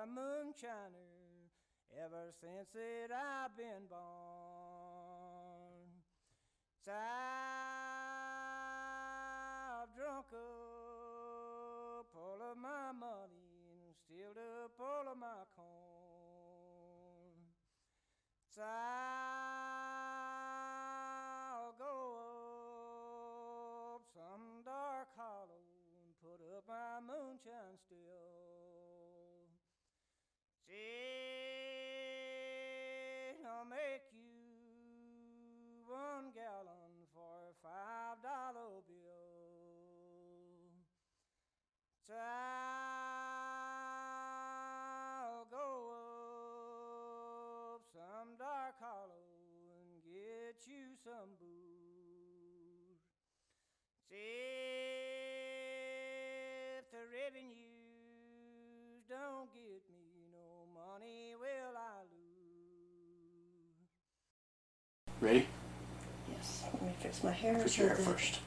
a moonshiner ever since that I've been born. So I've drunk up all of my money and stealed up all of my corn. So I'll go up some dark hollow and put up my moonshine still. See, I'll make you 1 gallon for a $5 bill. So I'll go up some dark hollow and get you some booze. See if the revenues don't get me no money, will I lose? Ready? Yes. Let me fix my hair. Fix your hair first.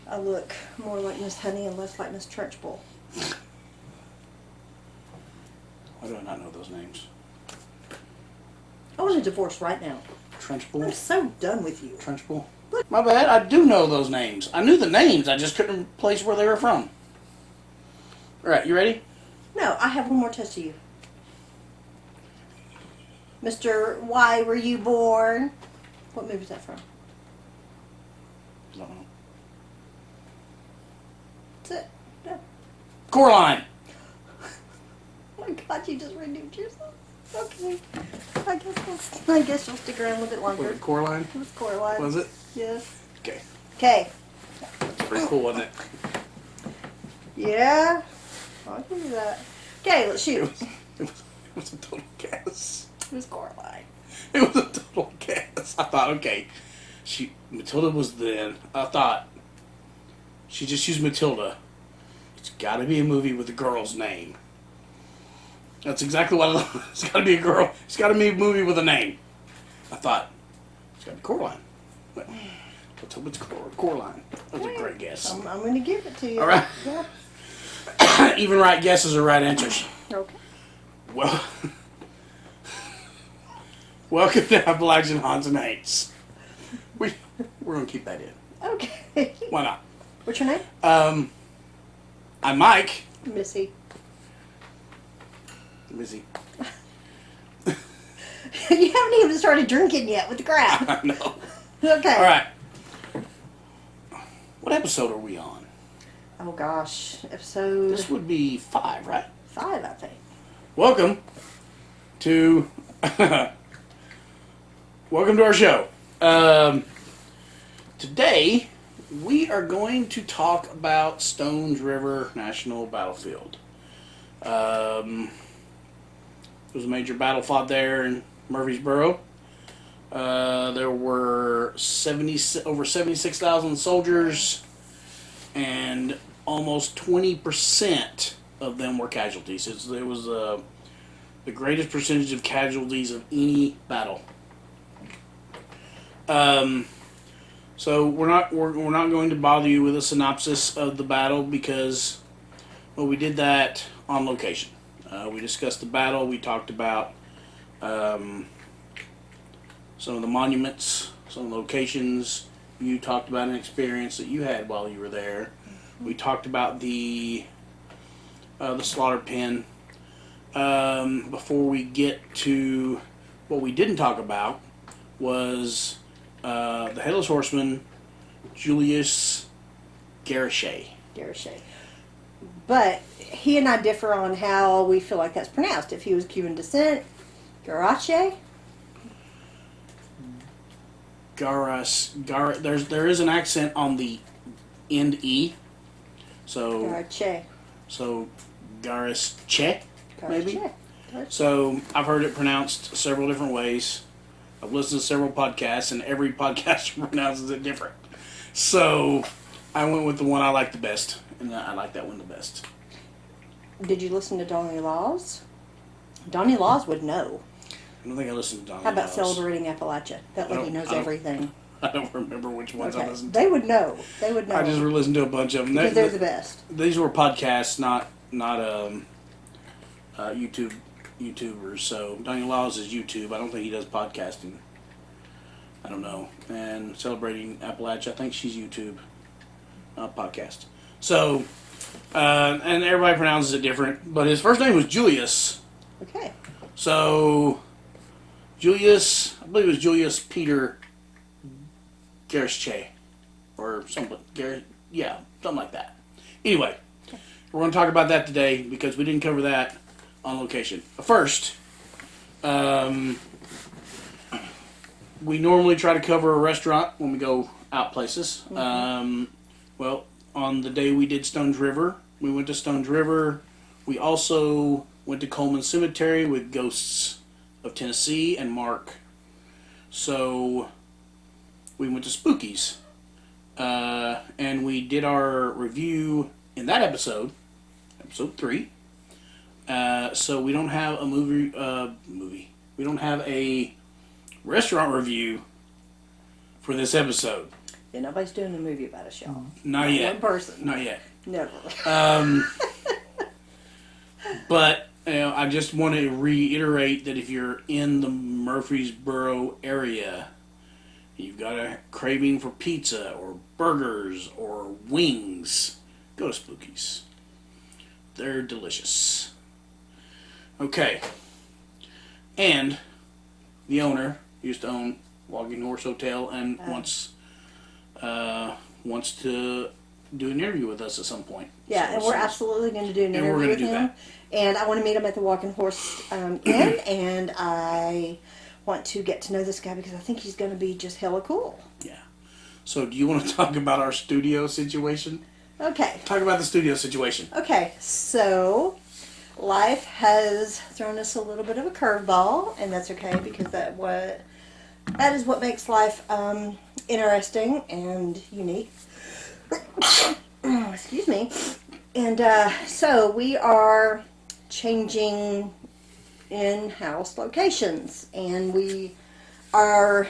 I look more like Miss Honey and less like Miss Trunchbull. Why do I not know those names? I want a divorce right now. Trenchbull? I'm so done with you. Trenchbull? My bad, I do know those names. I knew the names, I just couldn't place where they were from. Alright, you ready? No, I have one more test of you. Mr. Why Were You Born? What movie is that from? I don't know. That's it. No. Coraline! Oh my God, you just renewed yourself. Okay. I guess you'll stick around a little bit longer. Was it Coraline? It was Coraline. Was it? Yes. Okay. Okay. That's pretty cool, wasn't it? Yeah. I'll give you that. Okay, let's shoot. It was a total guess. It was Coraline. It was a total guess. I thought, okay, Matilda was then. I thought, she just used Matilda. It's got to be a movie with a girl's name. That's exactly what I thought. It's got to be a girl. It's got to be a movie with a name. I thought, it's got to be Coraline. But let's hope it's Coraline. That was a great guess. I'm going to give it to you. All right. Yeah. Even right guesses are right answers. Okay. Well, welcome to Appalachian Haunts and Hates. We're going to keep that in. Okay. Why not? What's your name? I'm Mike. Missy. Missy. You haven't even started drinking yet with the crap. I know. Okay. All right. What episode are we on? Oh gosh, episode This would be 5, right? 5, I think. Welcome to welcome to our show. Today we are going to talk about Stones River National Battlefield. There was a major battle fought there in Murfreesboro. There were over 76,000 soldiers, and almost 20% of them were casualties. It was the greatest percentage of casualties of any battle. So we're not going to bother you with a synopsis of the battle because, well, we did that on location. We discussed the battle. We talked about some of the monuments, some locations. You talked about an experience that you had while you were there. We talked about the slaughter pen. Before we get to what we didn't talk about was the Headless Horseman, Julius Garichet. But he and I differ on how we feel like that's pronounced. If he was Cuban descent, Garache? There is an accent on the end E. So Garache. So Garichet, maybe? Garache. So I've heard it pronounced several different ways. I've listened to several podcasts, and every podcaster pronounces it different. So I went with the one I like the best, and I like that one the best. Did you listen to Donnie Laws? Donnie Laws would know. I don't think I listened to Donnie How about Laws. Celebrating Appalachia? That lady knows everything. I don't remember which ones I listened to. They would know. I just listened to a bunch of them. Because they're the best. These were podcasts, not YouTube YouTubers. So Daniel Laws is YouTube. I don't think he does podcasting. I don't know. And Celebrating Appalachia, I think she's YouTube, not podcast. So, and everybody pronounces it different. But his first name was Julius. Okay. So, Julius, I believe it was Julius Peter Gerschche. Or something. Yeah, something like that. Anyway, we're going to talk about that today because we didn't cover that on location. First, we normally try to cover a restaurant when we go out places. Mm-hmm. Well, on the day we did Stones River, we went to Stones River. We also went to Coleman Cemetery with Ghosts of Tennessee and Mark. So we went to Spookies. And we did our review in that episode 3. So we don't have a movie. We don't have a restaurant review for this episode. Yeah, nobody's doing a movie about us, y'all. Not yet. One person. Not yet. Never. But I just want to reiterate that if you're in the Murfreesboro area, you've got a craving for pizza or burgers or wings, go to Spookies. They're delicious. Okay. And the owner used to own Walking Horse Hotel and wants to do an interview with us at some point. Yeah, So and we're absolutely going to do an and we're interview gonna with do him. that. And I want to meet him at the Walking Horse Inn, and I want to get to know this guy because I think he's going to be just hella cool. Yeah. So do you want to talk about our studio situation? Okay. Talk about the studio situation. Okay, so life has thrown us a little bit of a curveball, and that's okay because that is what makes life interesting and unique. Excuse me. And so we are changing in-house locations, and we are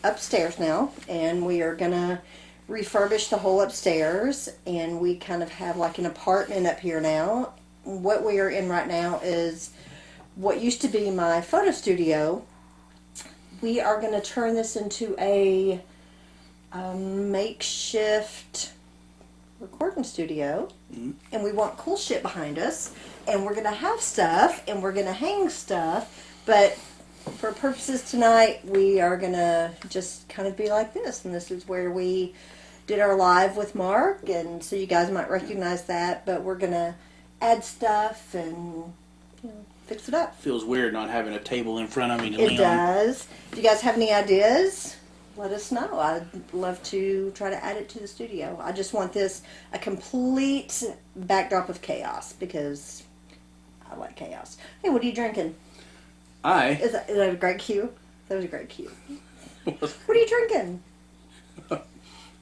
upstairs now, and we are gonna refurbish the whole upstairs, and we kind of have like an apartment up here now. What we are in right now is what used to be my photo studio. We are going to turn this into a makeshift recording studio, and we want cool shit behind us, and we're going to have stuff, and we're going to hang stuff, but for purposes tonight, we are going to just kind of be like this, and this is where we did our live with Mark, and so you guys might recognize that, but we're going to add stuff and fix it up. Feels weird not having a table in front of me to It lean on. does. If you guys have any ideas, let us know. I'd love to try to add it to the studio. I just want this a complete backdrop of chaos because I like chaos. Hey, what are you drinking? Is that a great cue? That was a great cue. What are you drinking?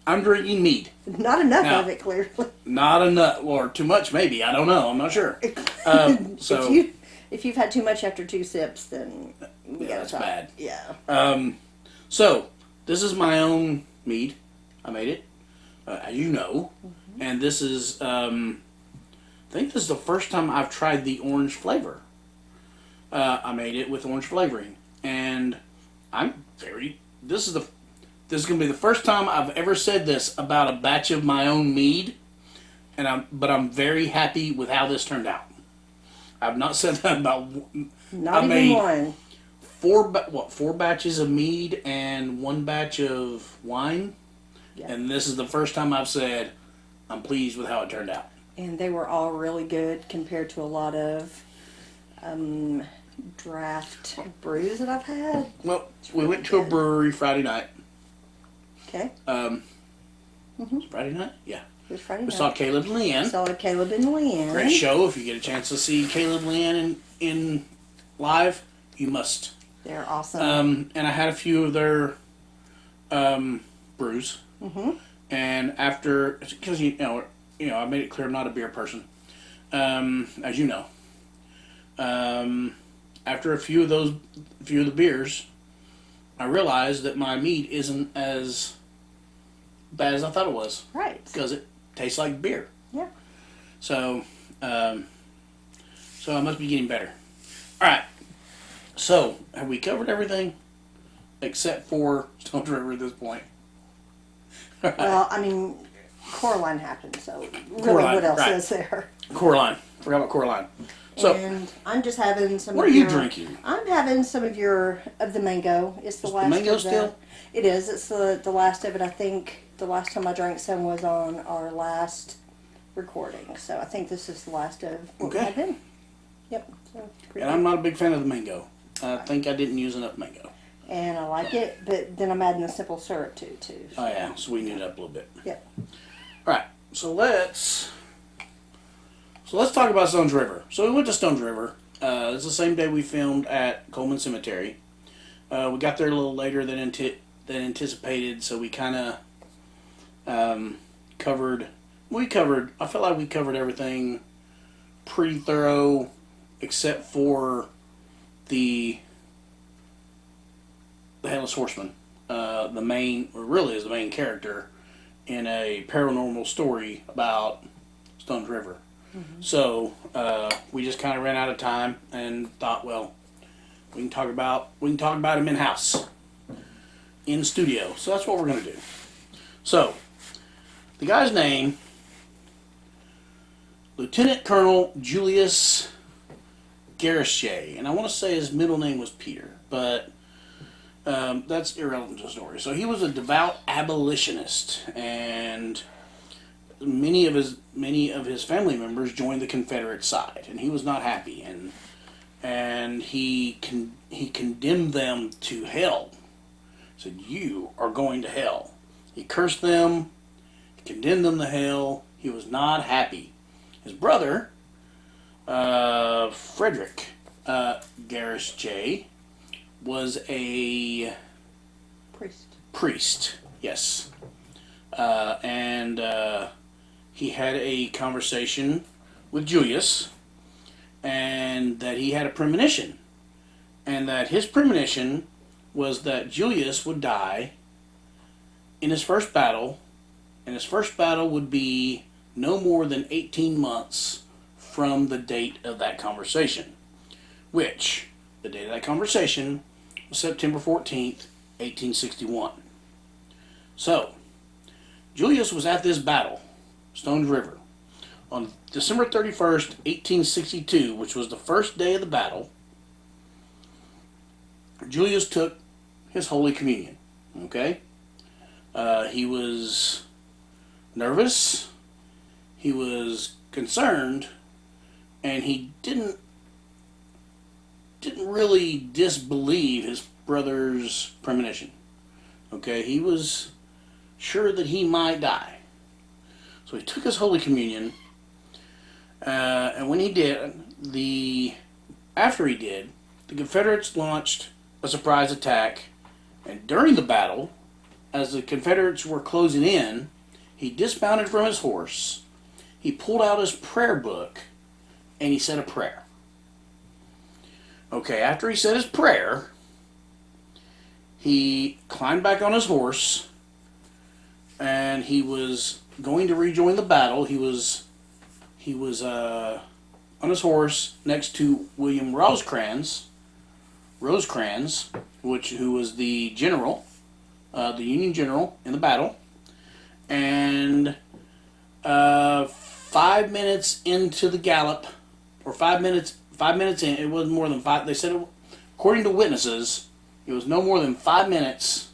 I'm drinking mead. Not enough Now, of it, clearly. Not enough, or too much maybe. I don't know. I'm not sure. So If you've had too much after 2 sips, then you gotta that's stop. bad. Yeah. So this is my own mead. I made it, as you know, and this is. I think this is the first time I've tried the orange flavor. I made it with orange flavoring, and This is going to be the first time I've ever said this about a batch of my own mead, but I'm very happy with how this turned out. I've not said that about. Not even one. 4 batches of mead and 1 batch of wine, Yeah. and this is the first time I've said I'm pleased with how it turned out. And they were all really good compared to a lot of draft brews that I've had. Well, we went to a brewery Friday night. Okay. Friday night? Yeah. It was Friday We night. saw Caleb and Leanne. Saw Caleb and Leanne. Great show. If you get a chance to see Caleb and Leanne in live, you must. They're awesome. And I had a few of their brews. And after, because you know, I made it clear I'm not a beer person, as you know. After a few of the beers, I realized that my mead isn't as bad as I thought it was. Right. Because it tastes like beer. Yeah. So So I must be getting better. All right. So have we covered everything except for Stones River at this point? Well, I mean, Coraline happened, so really, Coraline, what else right. is there? Coraline. Forgot about Coraline. So And I'm just having some. what of are you your- drinking? I'm having some of the mango. It's the Is last. the mango of the, still? It is. It's the last of it. I think the last time I drank some was on our last recording. So I think this is the last of what we Okay. had then. Yep. So And I'm not a big fan of the mango. I think I didn't use enough mango. And I like it, but then I'm adding the simple syrup too. Oh yeah, sweeten it up a little bit. Yep. All right, so let's talk about Stones River. So we went to Stones River. It's the same day we filmed at Coleman Cemetery. We got there a little later than anticipated, so we kind of covered. I felt like we covered everything pretty thorough, except for the Headless Horseman. The main, or really is the main character in a paranormal story about Stones River. Mm-hmm. So we just kind of ran out of time and thought, well, we can talk about him in house, in studio. So that's what we're going to do. So the guy's name, Lieutenant Colonel Julius Garriche, and I want to say his middle name was Peter, but that's irrelevant to the story. So he was a devout abolitionist, and many of his family members joined the Confederate side, and he was not happy, and he condemned them to hell. He said, "You are going to hell." He cursed them, condemned them to hell. He was not happy. His brother, Frederick Garriche, was a priest. Yes, and he had a conversation with Julius, and that he had a premonition, and that his premonition was that Julius would die in his first battle, and his first battle would be no more than 18 months from the date of that conversation, which the date of that conversation was September 14th, 1861. So, Julius was at this battle, Stones River, on December 31st, 1862, which was the first day of the battle. Julius took his Holy Communion, okay? He was nervous, he was concerned, and he didn't really disbelieve his brother's premonition. Okay, he was sure that he might die. So he took his Holy Communion, and when he did, after he did, the Confederates launched a surprise attack, and during the battle, as the Confederates were closing in, he dismounted from his horse, he pulled out his prayer book, and he said a prayer. Okay, after he said his prayer, he climbed back on his horse, and he was going to rejoin the battle. He was on his horse next to William Rosecrans, who was the general, the Union general in the battle, and 5 minutes into the gallop, or 5 minutes in, it wasn't more than 5. They said, according to witnesses, it was no more than 5 minutes,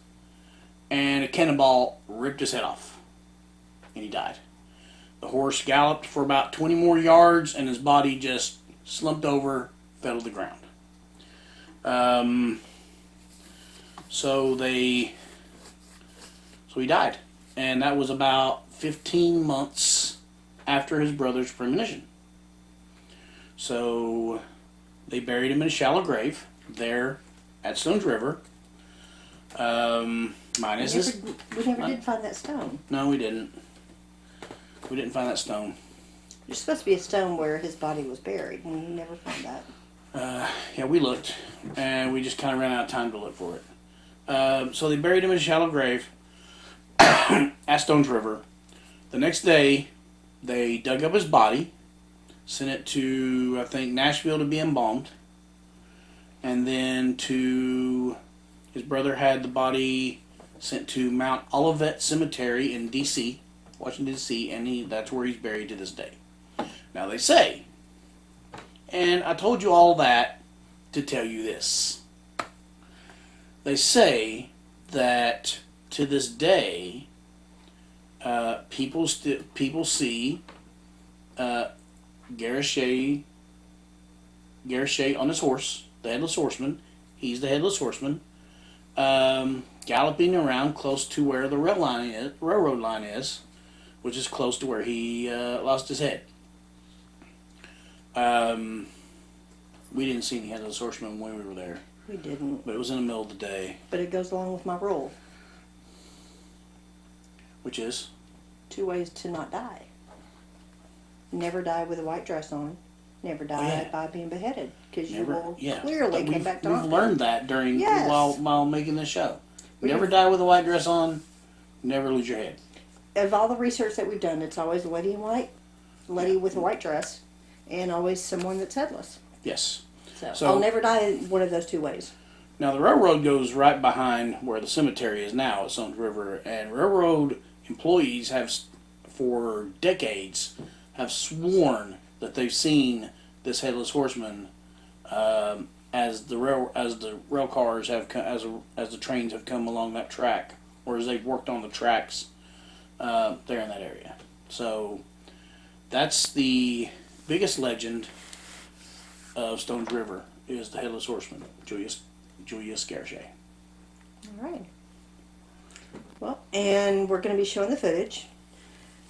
and a cannonball ripped his head off, and he died. The horse galloped for about 20 more yards, and his body just slumped over, fell to the ground. So he died, and that was about 15 months after his brother's premonition. So they buried him in a shallow grave there at Stones River. We never did find that stone. No, we didn't. We didn't find that stone. There's supposed to be a stone where his body was buried, and we never found that. Yeah, we looked, and we just kind of ran out of time to look for it. So they buried him in a shallow grave at Stones River. The next day, they dug up his body, sent it to, I think, Nashville to be embalmed, and then his brother had the body sent to Mount Olivet Cemetery in D.C., Washington, D.C., and that's where he's buried to this day. Now they say, and I told you all that to tell you this. They say that to this day, people see Garachet on his horse, the Headless Horseman. He's the Headless Horseman, galloping around close to where the railroad line is, which is close to where he lost his head. We didn't see any Headless Horseman when we were there. We didn't. But it was in the middle of the day. But it goes along with my rule. Which is? 2 ways to not die. Never die with a white dress on. Never die by being beheaded. Because you will clearly come back to We've haunt learned that while making this show. Never die with a white dress on. Never lose your head. Of all the research that we've done, it's always a lady in white, lady with a white dress, and always someone that's headless. Yes. So I'll never die one of those 2 ways. Now, the railroad goes right behind where the cemetery is now at Stones River, and railroad employees have, for decades, have sworn that they've seen this Headless Horseman as the rail cars have as the trains have come along that track, or as they've worked on the tracks there in that area. So that's the biggest legend of Stones River, is the Headless Horseman, Julius Garachet. All right. Well, and we're going to be showing the footage.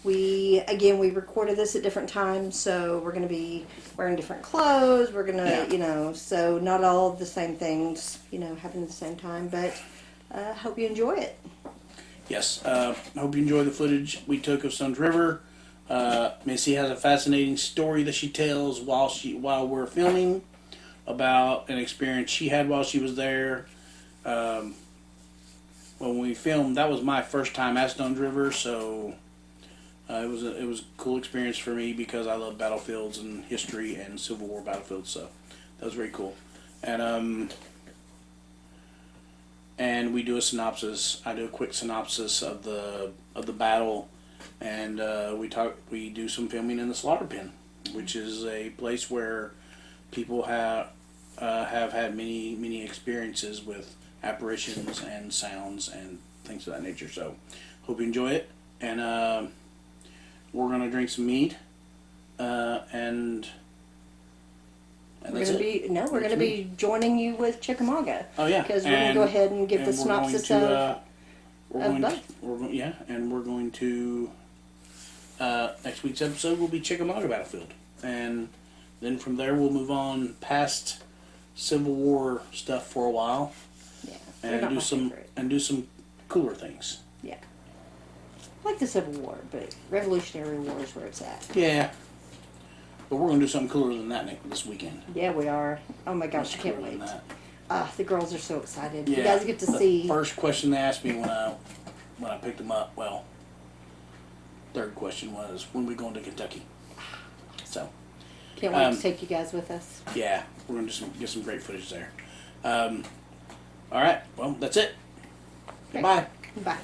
We recorded this at different times, so we're going to be wearing different clothes. We're going to, so not all the same things, happen at the same time, but hope you enjoy it. Yes, I hope you enjoy the footage we took of Stones River. Missy has a fascinating story that she tells while we're filming about an experience she had while she was there. When we filmed, that was my first time at Stones River, so it was a cool experience for me because I love battlefields and history and Civil War battlefields, so that was very cool. And we do a synopsis. I do a quick synopsis of the battle, and we do some filming in the slaughter pen, which is a place where people have had many experiences with apparitions and sounds and things of that nature. So hope you enjoy it, and we're gonna drink some mead, and we're gonna be joining you with Chickamauga. Oh yeah, because we're gonna go ahead and give the synopsis of both. And we're going to next week's episode will be Chickamauga Battlefield, and then from there we'll move on past Civil War stuff for a while. Yeah, and do some cooler things. Yeah, I like the Civil War, but Revolutionary War is where it's at. Yeah, but we're gonna do something cooler than that this weekend. Yeah, we are. Oh my gosh, I can't wait. The girls are so excited. Yeah, you guys get to see. First question they asked me when I picked them up. Well, third question was, when are we going to Kentucky? So. Can't wait to take you guys with us. Yeah, we're going to get some great footage there. All right, well, that's it. Okay. Goodbye. Bye.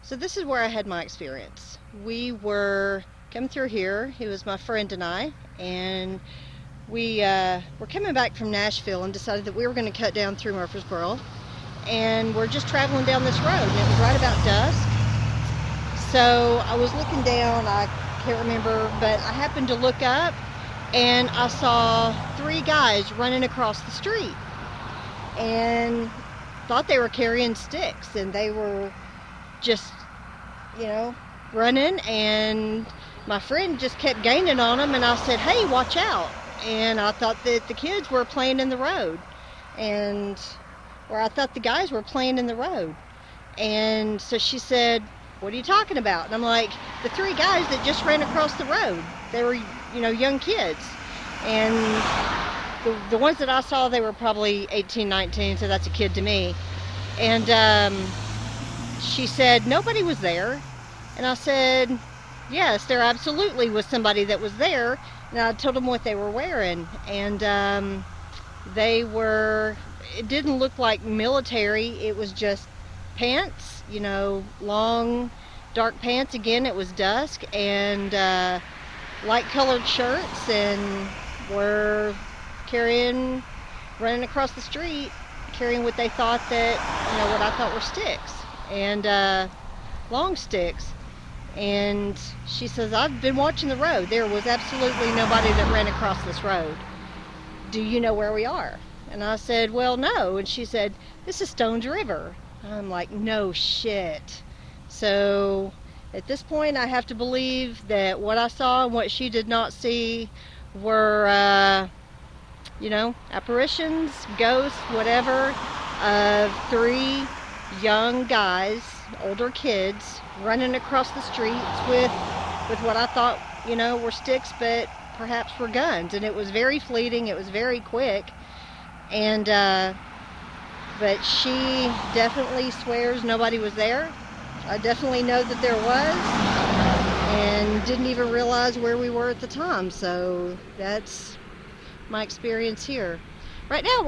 So this is where I had my experience. We were coming through here. It was my friend and we were coming back from Nashville and decided that we were going to cut down through Murfreesboro. And we're just traveling down this road, and it was right about dusk. So I was looking down, I can't remember, but I happened to look up, and I saw 3 guys running across the street. And thought they were carrying sticks, and they were just, running, and my friend just kept gaining on them, and I said, hey, watch out. And I thought that the kids were playing in the road, or I thought the guys were playing in the road. And so she said, what are you talking about? And I'm like, the 3 guys that just ran across the road. They were, young kids. And the ones that I saw, they were probably 18, 19, so that's a kid to me. And she said, nobody was there. And I said, yes, there absolutely was somebody that was there. And I told them what they were wearing. And it didn't look like military. It was just pants, long, dark pants. Again, it was dusk, and light colored shirts, and were running across the street, carrying what they thought what I thought were sticks, and long sticks. And she says, I've been watching the road. There was absolutely nobody that ran across this road. Do you know where we are? And I said, well, no. And she said, this is Stones River. I'm like, no shit. So at this point, I have to believe that what I saw and what she did not see were, apparitions, ghosts, whatever, of 3 young guys, older kids, running across the streets with what I thought, were sticks, but perhaps were guns. And it was very fleeting. It was very quick. And, but she definitely swears nobody was there. I definitely know that there was, and didn't even realize where we were at the time. So that's my experience here. Right now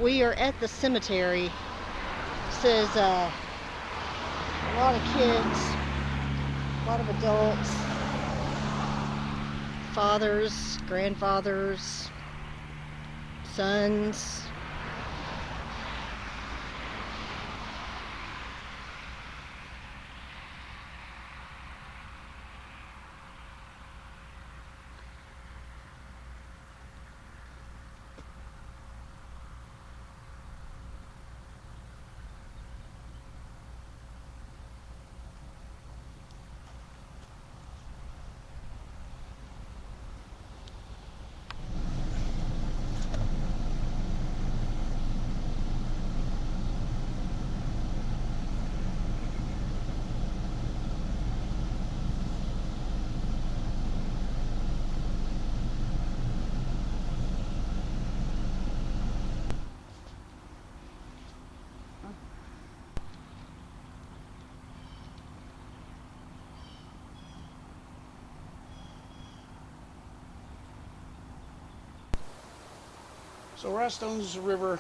we are at the cemetery. It says a lot of kids, a lot of adults, fathers, grandfathers, sons. So we're at Stones River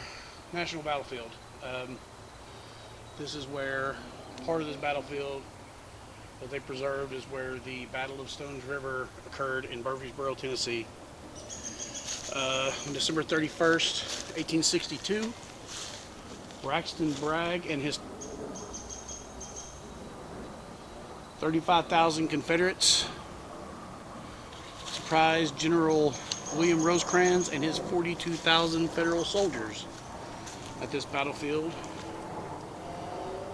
National Battlefield. This is where part of this battlefield that they preserved is where the Battle of Stones River occurred in Murfreesboro, Tennessee. On December 31st, 1862, Braxton Bragg and his 35,000 Confederates surprised General William Rosecrans and his 42,000 Federal soldiers at this battlefield.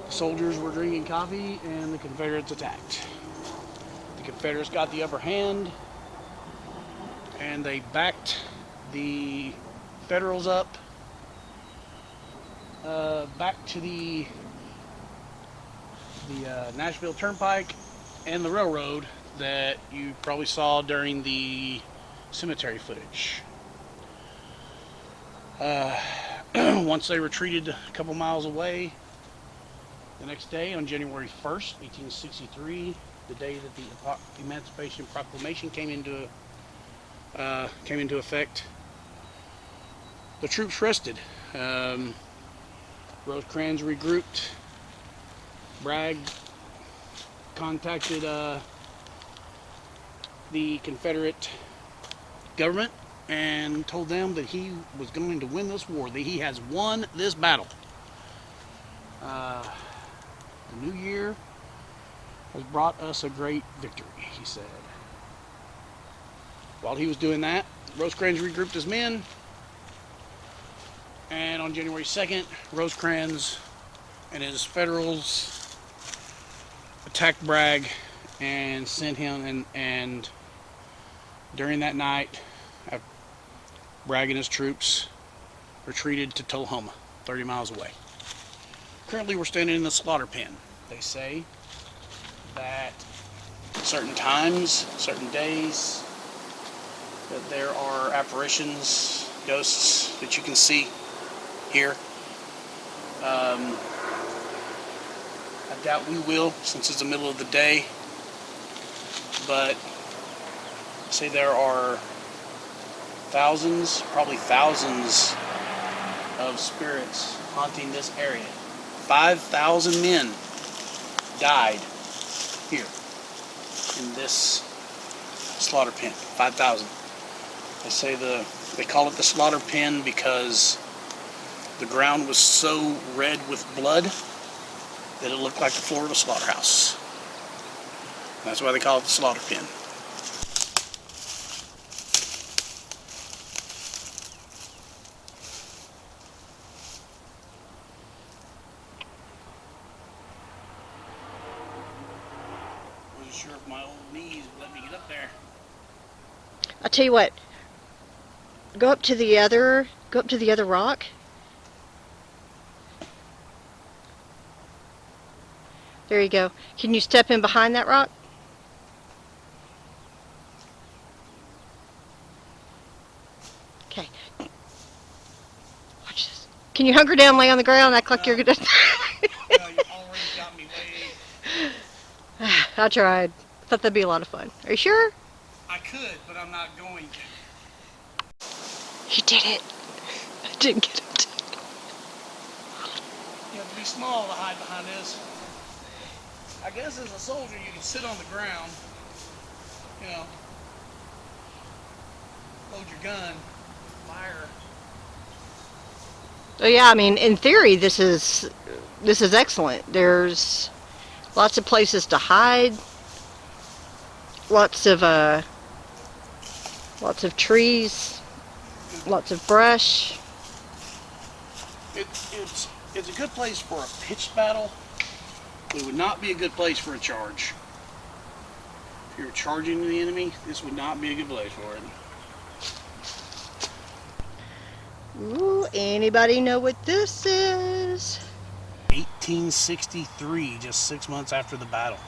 The soldiers were drinking coffee and the Confederates attacked. The Confederates got the upper hand and they backed the Federals up back to the Nashville Turnpike and the railroad that you probably saw during the cemetery footage. Once they retreated a couple miles away, the next day on January 1st, 1863, the day that the Emancipation Proclamation came into effect, the troops rested. Rosecrans regrouped. Bragg contacted the Confederate government and told them that he was going to win this war, that he has won this battle. The new year has brought us a great victory, he said. While he was doing that, Rosecrans regrouped his men, and on January 2nd, Rosecrans and his Federals attacked Bragg and sent him, and during that night, Bragg and his troops retreated to Tullahoma, 30 miles away. Currently, we're standing in the slaughter pen. They say that certain times, certain days, that there are apparitions, ghosts that you can see here. I doubt we will, since it's the middle of the day, but say there are thousands, probably thousands of spirits haunting this area. 5,000 men died here in this slaughter pen. 5,000. They say they call it the slaughter pen because the ground was so red with blood that it looked like the floor of a slaughterhouse. That's why they call it the slaughter pen. Wasn't sure if my old knees would let me get up there. I'll tell you what. Go up to the other rock. There you go. Can you step in behind that rock? Okay. Watch this. Can you hunker down, lay on the ground, act like you're gonna... You already got me way... I tried. Thought that'd be a lot of fun. Are you sure? I could, but I'm not going to. You did it. I didn't get it. You have to be small to hide behind this. I guess as a soldier you can sit on the ground, you know, load your gun, fire. Oh yeah, I mean, in theory, this is excellent. There's lots of places to hide, lots of trees, lots of brush. It's a good place for a pitched battle. It would not be a good place for a charge. If you're charging the enemy, this would not be a good place for it. Ooh, anybody know what this is? 1863, just 6 months after the battle.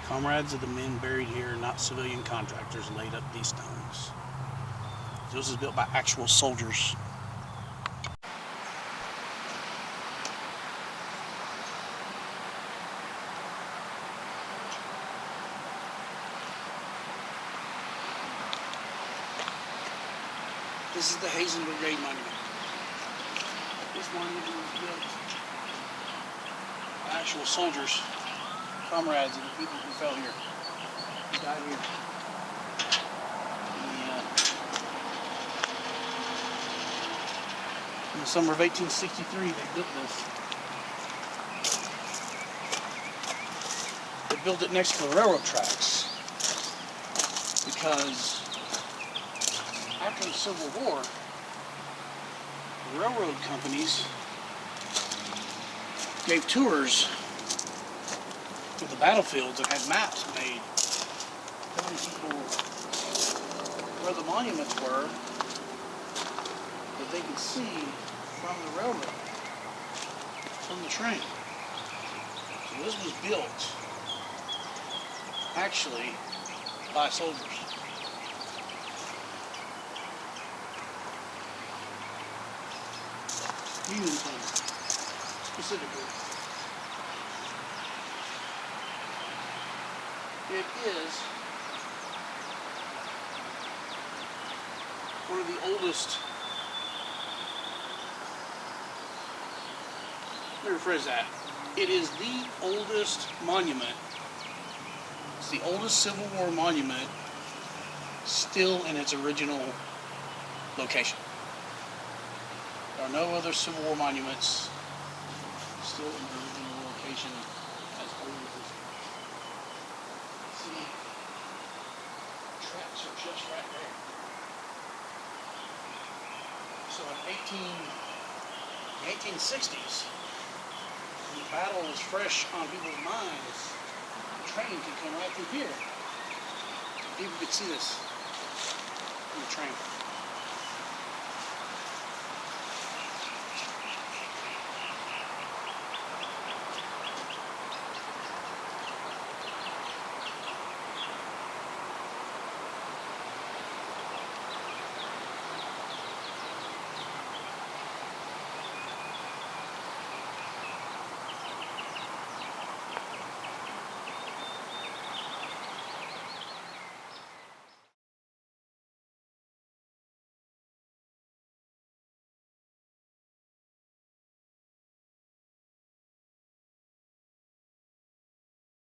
Comrades of the men buried here, not civilian contractors, laid up these stones. This was built by actual soldiers. This is the Hazen Brigade Monument. This monument was built by actual soldiers, comrades of the people who fell here, who died here. In the summer of 1863, they built this. They built it next to the railroad tracks because after the Civil War, the railroad companies gave tours to the battlefields and had maps made telling people where the monuments were that they could see from the railroad, from the train. So this was built actually by soldiers. Union Tunnel, specifically. It is one of the oldest. Let me rephrase that. It is the oldest monument. It's the oldest Civil War monument still in its original location. There are no other Civil War monuments still in their original location as old as this one. See, tracks are just right there. So in the 1860s, when the battle was fresh on people's minds, the train could come right through here. People could see this from the train.